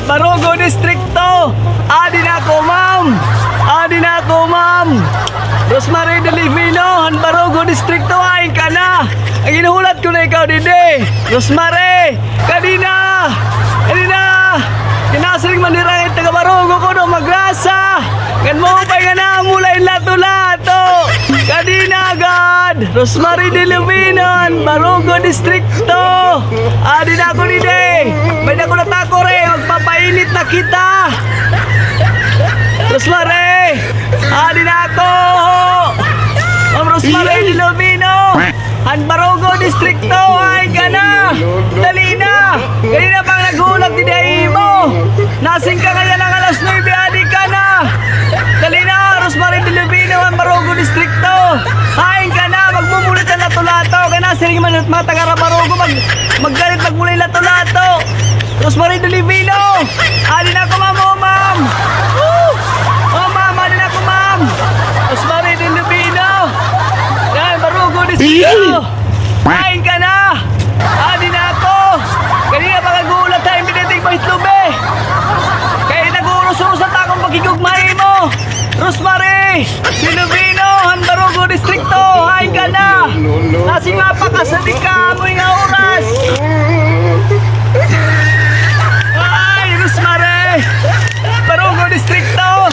Barugo Distrito. Adi na ako, ma'am. Adi na ako, ma'am. Rosemary Delivino, Barugo Distrito, ay ka na. Ang inuhulat ko na ikaw, Dide. Rosemary, kanina. Kanina. Kinasering manirangit taga Barugo ko no magrasa. Kan mo pa nga na mulay lato-lato. Kanina agad. Rosemary Delivino, Barugo Distrito. Adi na ako, Dide. May na ko natako rin. Magpapainit na kita. Rosemary! Adi na ako! Ma'am Rosemary Delivino! Barugo Distrito! Ay ka na! Dali na! Kanina pang nagulat ni Dai mo! Nasing ka ngayon ang alas 9, adi ka na! Dali na! Rosemary Delivino! Barugo Distrito! Ay ka na! Magmumulit na lato-lato! Kaya nasiring man at mga taga-Barugo maggalit magmulay lato-lato! Rosemary Delivino! Adi na ako, ma'am! Oh, ma'am! Oh, ma'am! Adi na ako, ma'am! Rosemary Delivino! Yan, Barugo Distrito! Kain ka na! Adi na ako! Kanina pa kagulat tayo binitig mo itlube! Kaya nag-urus-urus at akong pagkigugmay mo! Rosemary Delivino! Barugo Distrito! Kain ka na! Nasing mapakasadik ka mo yung oras! Barugo Distrito!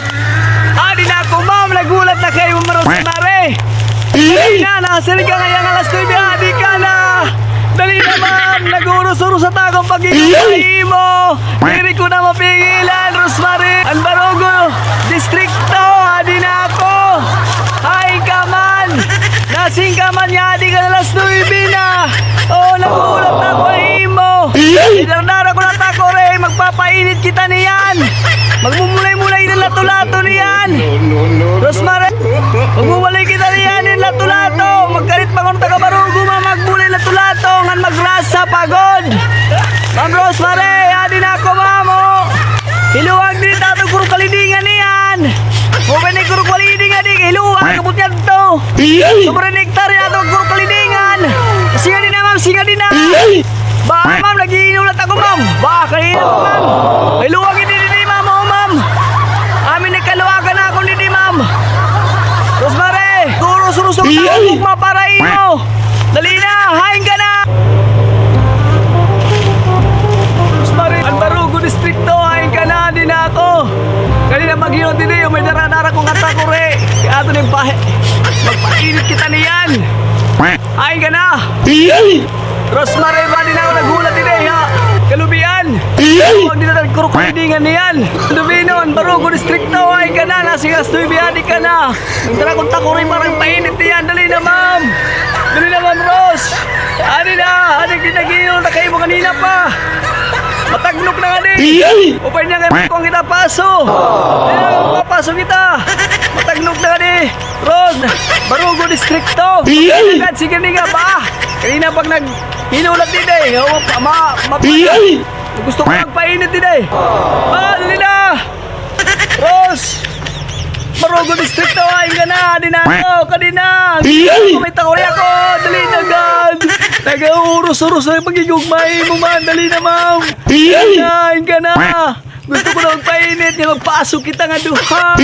Adi na ako, ma'am! Nagulat na kayo, Rosemary! Dali na! Nasirig ka ngayong alas 9! Adi ka na! Dali na, ma'am! Nag-urus-urus at akong pag-ibigay mo! Hindi ko na mapigilan, Rosemary! Barugo Distrito! Adi na ako! Hay ka man! Nasing ka man niya! Adi ka na alas 9 na! Oh, nagulat na ako, mo! Idardara ko na tako rin! Magpapainit kita niyan! Magmumulay-mulay ng lato-lato niyan! Rosemary! Magmumulay kita niyan ng lato-lato! Magkalit pa kung taga-Barugo, magmulay lato-lato! Ngan magrasa pagod! Ma'am Rosemary! Adi na ako, ma'am! Oh. Hiluwag din tato kuro kalidingan niyan! Mupin ni kuro kalidingan din! Hiluwag! Kaput yan to! Sobrang nektar yan ito kuro kalidingan! Singa din na, ma'am! Singa din na! Ba, ma'am! Nag-iinulat ako, ma'am! Ba, kanina po, ma'am! Hiluwag din din, ma'am! Oh, ma'am! Amin nagkaluwagan na ako din, ma'am! Rosemary! Surus-surusong takong maparain mo! Dali na! Hain ka na! Rosemary! Barugo Distrito! Hain ka na! Di na ako! Kanina mag-iyon din eh! May daradara kong kata ko re! Kaya ito na yung magpainit kita niyan! Hain ka na! Rosemary! Ba din ako nagulat din eh! Kalubian! Huwag din na nagkurukudingan niyan! Delivino! Barugo Distrito! Hain ka na! Nasing alas 9! Adi ka na! Ang dala kong tako rin parang painit niyan! Dali na, ma'am! Dali na, ma'am Rose! Adi na! Adi kinagino na kayo mo kanina pa! Matagnok na nga din! Upay niya nga kung kita paso! Dali na, mapapaso kita! Matagnok na nga din! Rose! Barugo Distrito! Agad, sige nga ba? Kanina pag hinulat din eh! Gusto ko magpainit din eh! Dali na! Rose! Barugo Distrito, hain ka na! Di na ako! Kanina! May takori ako! Dali na, God! Nag-urus-urus na yung pagigugmay mo, man! Dali na, ma'am! Hain ka na! Gusto ko na magpainit! Magpasok kita nga duha!